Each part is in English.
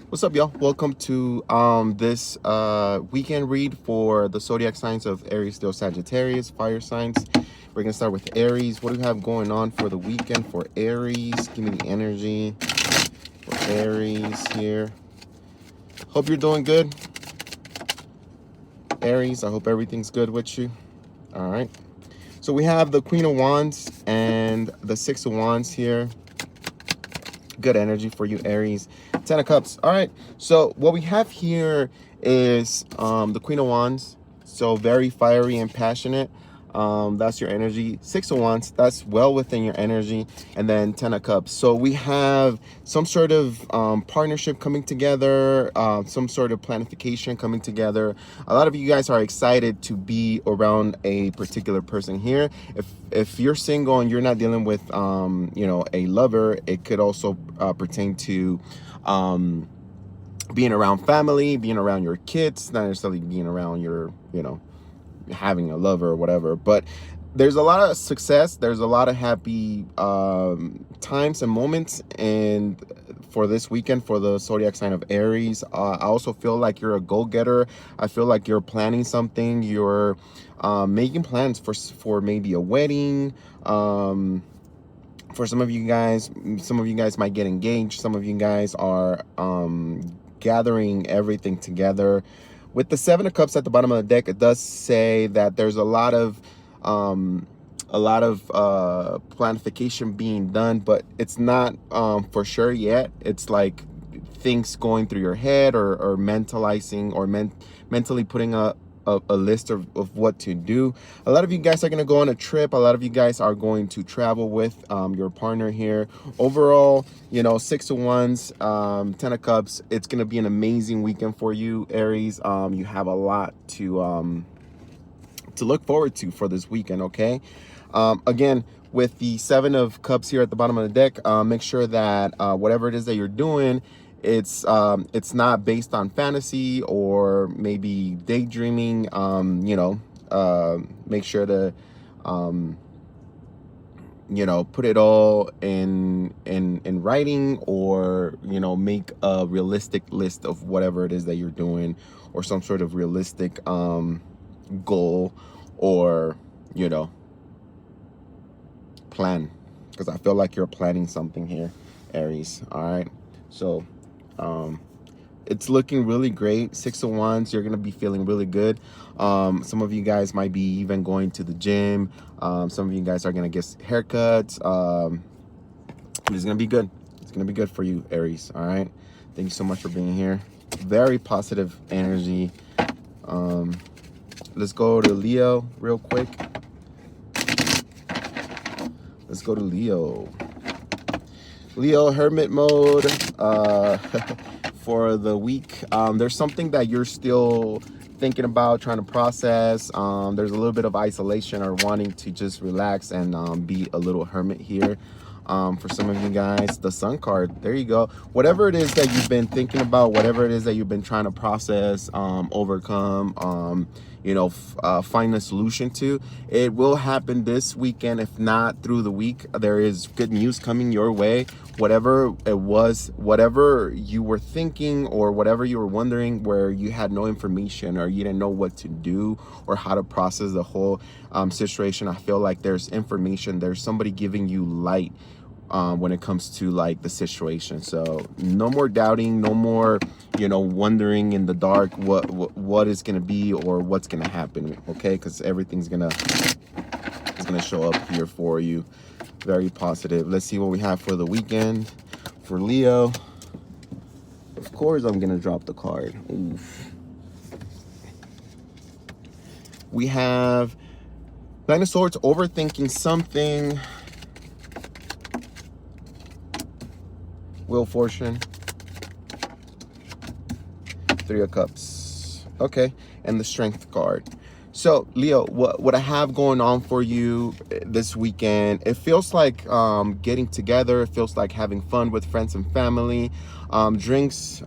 What's up, y'all? Welcome to this weekend read for the zodiac signs of Aries, Leo, Sagittarius, fire signs. We're gonna start with Aries. What do we have going on for the weekend for Aries? Give me the energy for Aries here. Hope you're doing good, Aries. I hope everything's good with you. All right. So we have the Queen of Wands and the Six of Wands here. Good energy for you, Aries. 10 of Cups. All right, so what we have here is the Queen of Wands, so very fiery and passionate. That's your energy. 6 of Wands, that's well within your energy. And then 10 of Cups, so we have some sort of partnership coming together, some sort of planification coming together. A lot of you guys are excited to be around a particular person here. If you're single and you're not dealing with a lover, it could also pertain to being around family, being around your kids, not necessarily being around your having a lover or whatever. But there's a lot of success, there's a lot of happy times and moments and for this weekend for the zodiac sign of Aries. I also feel like you're a go-getter. I feel like you're planning something. You're making plans for maybe a wedding. For some of you guys might get engaged. Some of you guys are gathering everything together. With the 7 of Cups at the bottom of the deck, it does say that there's a lot of planification being done, but it's not for sure yet. It's like things going through your head or mentalizing or mentally putting a list of what to do. A lot of you guys are going to go on a trip. A lot of you guys are going to travel with your partner here. Overall, 6 of Wands, 10 of Cups, it's going to be an amazing weekend for you, Aries. You have a lot to look forward to for this weekend, okay? Again, with the 7 of Cups here at the bottom of the deck, make sure that whatever it is that you're doing, it's not based on fantasy or maybe daydreaming. Make sure to put it all in writing, or make a realistic list of whatever it is that you're doing, or some sort of realistic goal, or plan, because I feel like you're planning something here, Aries. All right, so it's looking really great. 6 of Wands, you're gonna be feeling really good. Some of you guys might be even going to the gym. Some of you guys are gonna get haircuts. It's gonna be good. It's gonna be good for you, Aries. All right, thank you so much for being here. Very positive energy. Let's go to Leo real quick. Let's go to Leo. Leo, hermit mode for the week. There's something that you're still thinking about, trying to process. There's a little bit of isolation or wanting to just relax and be a little hermit here. For some of you guys, the Sun card, there you go. Whatever it is that you've been thinking about, whatever it is that you've been trying to process, overcome, find a solution to, it will happen this weekend, if not through the week. There is good news coming your way. Whatever it was, whatever you were thinking or whatever you were wondering, where you had no information or you didn't know what to do or how to process the whole situation, I feel like there's information, there's somebody giving you light when it comes to like the situation. So no more doubting, no more wondering in the dark what is gonna be or what's gonna happen, okay? Because everything's gonna show up here for you. Very positive. Let's see what we have for the weekend for Leo. Of course I'm gonna drop the card. Oof. We have Nine of Swords, overthinking something. Wheel of Fortune. 3 of Cups. Okay, and the Strength card. So Leo, what I have going on for you this weekend, it feels like getting together. It feels like having fun with friends and family, drinks,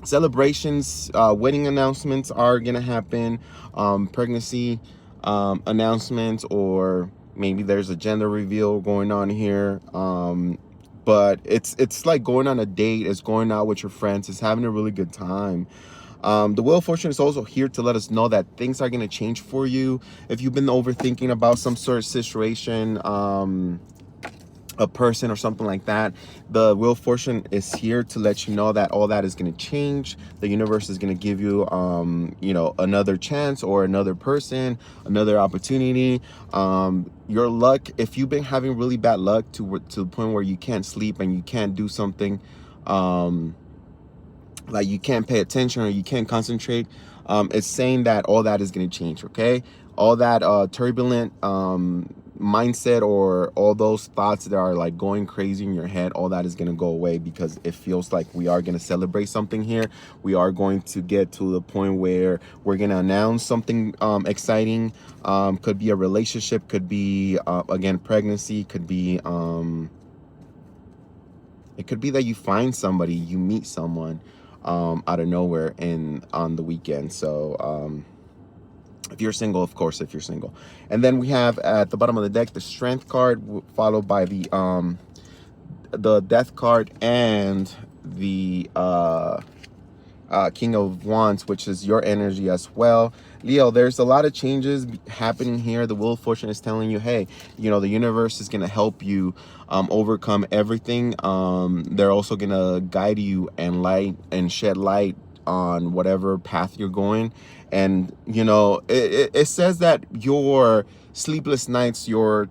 celebrations, wedding announcements are gonna happen, pregnancy announcements, or Maybe there's a gender reveal going on here. But it's like going on a date, it's going out with your friends, it's having a really good time. The Wheel of Fortune is also here to let us know that things are going to change for you. If you've been overthinking about some sort of situation, a person or something like that, the Wheel of Fortune is here to let you know that all that is going to change. The universe is going to give you you know, another chance, or another person, another opportunity. Your luck, if you've been having really bad luck to the point where you can't sleep and you can't do something, like you can't pay attention or you can't concentrate, it's saying that all that is going to change. Okay, all that turbulent mindset, or all those thoughts that are like going crazy in your head, all that is going to go away, because it feels like we are going to celebrate something here. We are going to get to the point where we're going to announce something exciting. Could be a relationship, could be again pregnancy, could be it could be that you find somebody, you meet someone out of nowhere on the weekend. So if you're single, of course, if you're single. And then we have at the bottom of the deck the Strength card, followed by the Death card, and the King of Wands, which is your energy as well. Leo, there's a lot of changes happening here. The Wheel of Fortune is telling you, hey, you know, the universe is going to help you overcome everything. They're also going to guide you and shed light on whatever path you're going. And, you know, it says that your sleepless nights, your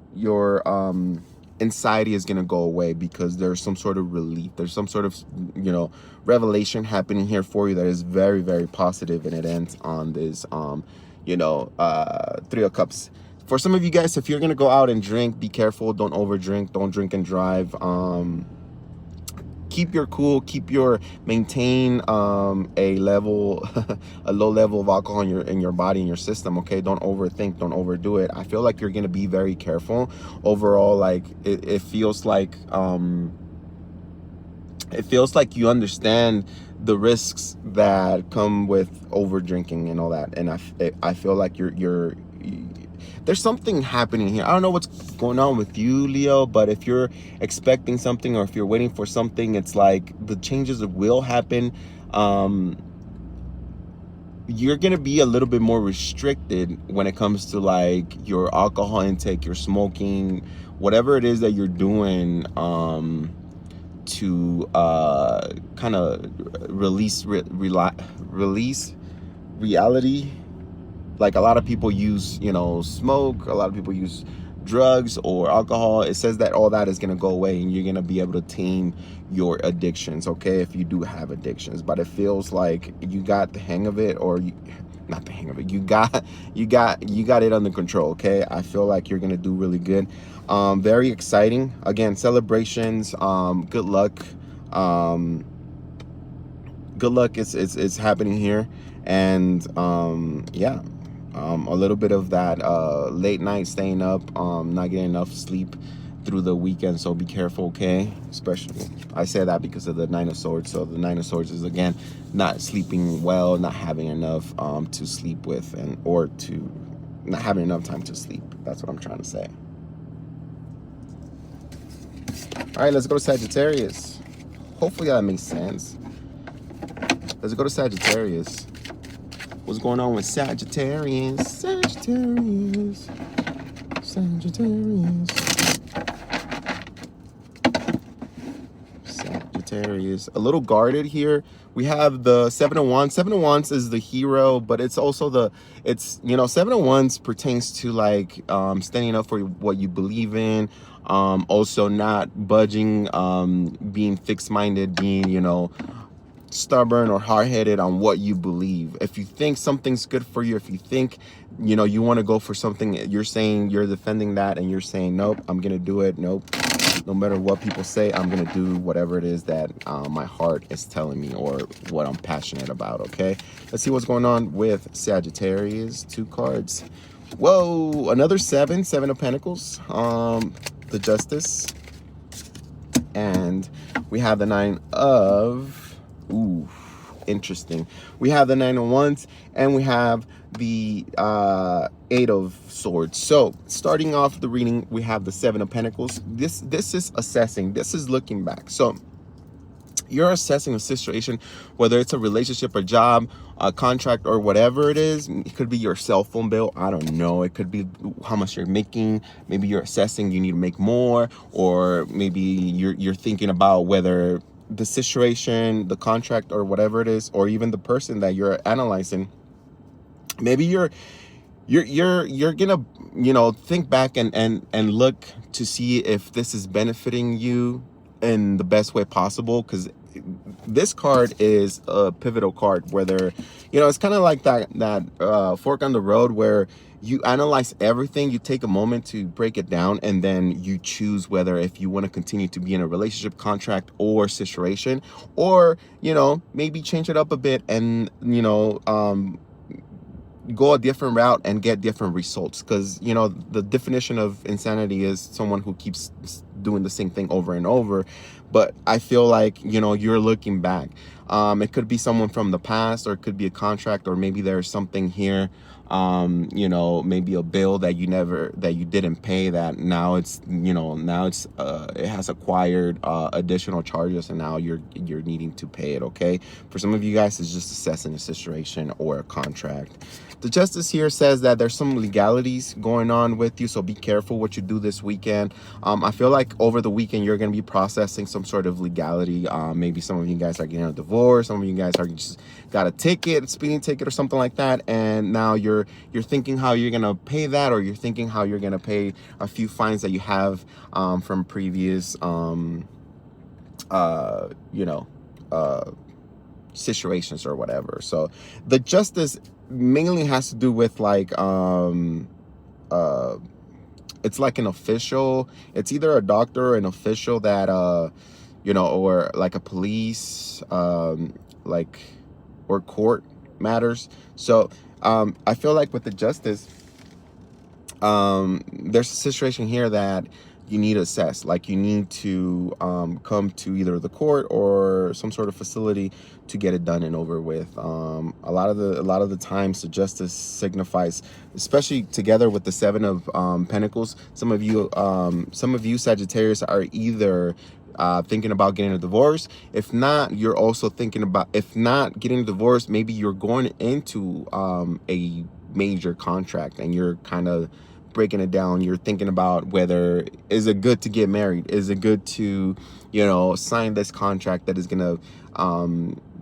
anxiety is going to go away, because there's some sort of relief, there's some sort of, you know, revelation happening here for you that is very, very positive, and it ends on this you know, Three of Cups. For some of you guys, if you're going to go out and drink, be careful, don't over drink, don't drink and drive. Keep your cool, maintain a level a low level of alcohol in your body, in your system. Okay, don't overthink, don't overdo it. I feel like you're gonna be very careful overall. Like it feels like you understand the risks that come with over drinking and all that, and I feel like there's something happening here. I don't know what's going on with you, Leo, but if you're expecting something, or if you're waiting for something, it's like the changes will happen. You're going to be a little bit more restricted when it comes to like your alcohol intake, your smoking, whatever it is that you're doing to kind of release reality. Like a lot of people use, you know, smoke, a lot of people use drugs or alcohol. It says that all that is going to go away, and you're going to be able to tame your addictions, okay, if you do have addictions. But it feels like you got the hang of it, or not the hang of it, you got it under control, okay? I feel like you're going to do really good. Very exciting. Again, celebrations, good luck. Good luck is happening here. And yeah. A little bit of that late night staying up, not getting enough sleep through the weekend, so be careful, okay? Especially, I say that because of the Nine of Swords. So the Nine of Swords is, again, not sleeping well, not having enough to sleep with, or to not having enough time to sleep. That's what I'm trying to say. All right, let's go to Sagittarius. Hopefully that makes sense. Let's go to Sagittarius. What's going on with Sagittarius? Sagittarius. A little guarded here. We have the Seven of Wands. Seven of Wands is the hero, but it's also you know, Seven of Wands pertains to like standing up for what you believe in. Also not budging, being fixed-minded, being, you know, stubborn or hard-headed on what you believe. If you think something's good for you, if you think, you know, you want to go for something, you're defending that, and you're saying, nope, I'm gonna do it. Nope, no matter what people say, I'm gonna do whatever it is that my heart is telling me, or what I'm passionate about. Okay, let's see what's going on with Sagittarius. 2 cards. Whoa, another seven of Pentacles, the Justice, and we have the Nine of, ooh, interesting. We have the Nine of Wands, and we have the Eight of Swords. So starting off the reading, we have the Seven of Pentacles. This is assessing. This is looking back. So you're assessing a situation, whether it's a relationship, a job, a contract, or whatever it is. It could be your cell phone bill. I don't know. It could be how much you're making. Maybe you're assessing you need to make more, or maybe you're thinking about whether the situation, the contract, or whatever it is, or even the person that you're analyzing. Maybe you're gonna, you know, think back and look to see if this is benefiting you in the best way possible, because this card is a pivotal card, whether, you know, it's kind of like that fork on the road where you analyze everything, you take a moment to break it down, and then you choose whether if you want to continue to be in a relationship, contract, or situation, or, you know, maybe change it up a bit and, you know, go a different route and get different results. Because, you know, the definition of insanity is someone who keeps doing the same thing over and over. But I feel like, you know, you're looking back. It could be someone from the past, or it could be a contract, or maybe there's something here, you know, maybe a bill that you didn't pay, that now it's, you know, now it's it has acquired additional charges, and now you're needing to pay it. Okay, for some of you guys, it's just assessing a situation or a contract. The Justice here says that there's some legalities going on with you, so be careful what you do this weekend. I feel like over the weekend you're going to be processing some sort of legality. Maybe some of you guys are getting a divorce, some of you guys are just got a ticket, a speeding ticket or something like that, and now you're thinking how you're going to pay that, or you're thinking how you're going to pay a few fines that you have from previous you know, situations or whatever. So the Justice mainly has to do with like it's like an official. It's either a doctor or an official that you know, or like a police, like, or court matters. So I feel like with the Justice, there's a situation here that you need to assess. Like, you need to come to either the court or some sort of facility to get it done and over with. A lot of the times the Justice signifies, especially together with the Seven of Pentacles, some of you Sagittarius are either thinking about getting a divorce. If not, you're also thinking about, if not getting a divorce, maybe you're going into a major contract and you're kind of breaking it down. You're thinking about whether, is it good to get married? Is it good to, you know, sign this contract that is gonna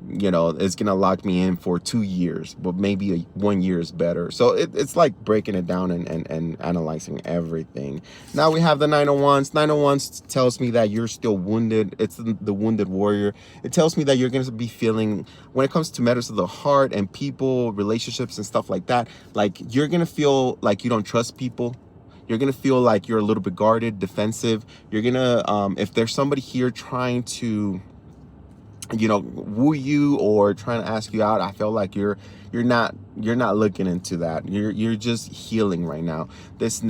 you know, it's gonna lock me in for 2 years, but maybe 1 year is better. So it's like breaking it down and analyzing everything. Now we have the Nine of Wands. Nine of Wands tells me that you're still wounded. It's the wounded warrior. It tells me that you're gonna be feeling, when it comes to matters of the heart and people, relationships and stuff like that, like you're gonna feel like you don't trust people. You're gonna feel like you're a little bit guarded, defensive. You're gonna if there's somebody here trying to, you know, woo you or trying to ask you out, I feel like you're not looking into that. You're just healing right now. This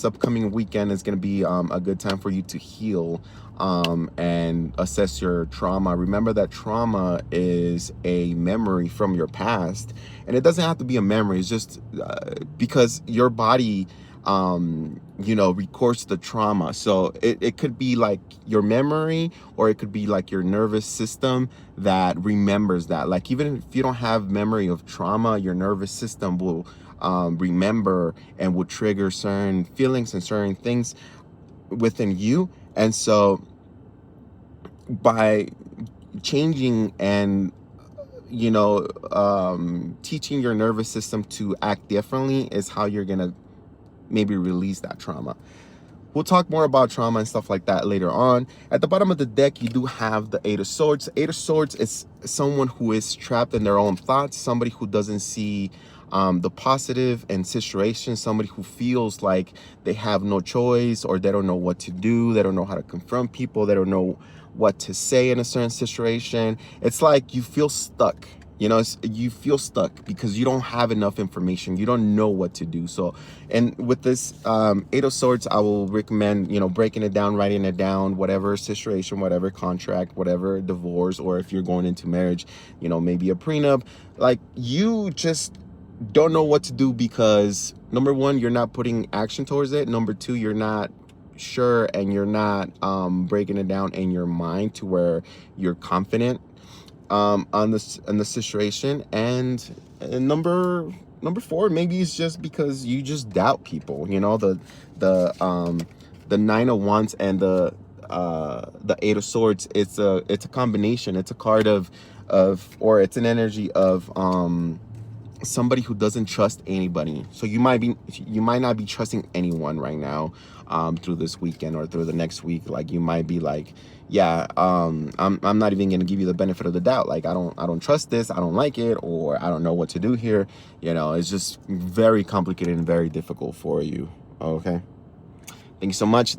upcoming weekend is going to be a good time for you to heal and assess your trauma. Remember that trauma is a memory from your past, and it doesn't have to be a memory. It's just because your body you know, records the trauma. So it could be like your memory, or it could be like your nervous system that remembers that. Like, even if you don't have memory of trauma, your nervous system will remember and will trigger certain feelings and certain things within you. And so by changing and, you know, teaching your nervous system to act differently is how you're gonna maybe release that trauma. We'll talk more about trauma and stuff like that later on. At the bottom of the deck, you do have the Eight of Swords. Eight of Swords is someone who is trapped in their own thoughts, somebody who doesn't see the positive in situations, somebody who feels like they have no choice, or they don't know what to do, they don't know how to confront people, they don't know what to say in a certain situation. It's like you feel stuck. You know, you feel stuck because you don't have enough information. You don't know what to do. So, and with this Eight of Swords, I will recommend, you know, breaking it down, writing it down, whatever situation, whatever contract, whatever divorce, or if you're going into marriage, you know, maybe a prenup. Like, you just don't know what to do because number one, you're not putting action towards it. Number two, you're not sure and you're not breaking it down in your mind to where you're confident on this in the situation. And number four, maybe it's just because you just doubt people. You know, the Nine of Wands and the Eight of Swords. It's a combination. It's a card of or it's an energy of somebody who doesn't trust anybody. So you might not be trusting anyone right now through this weekend or through the next week. Like you might be like, yeah, I'm not even gonna give you the benefit of the doubt. Like I don't trust this, I don't like it, or I don't know what to do here. You know, it's just very complicated and very difficult for you. Okay, thank you so much.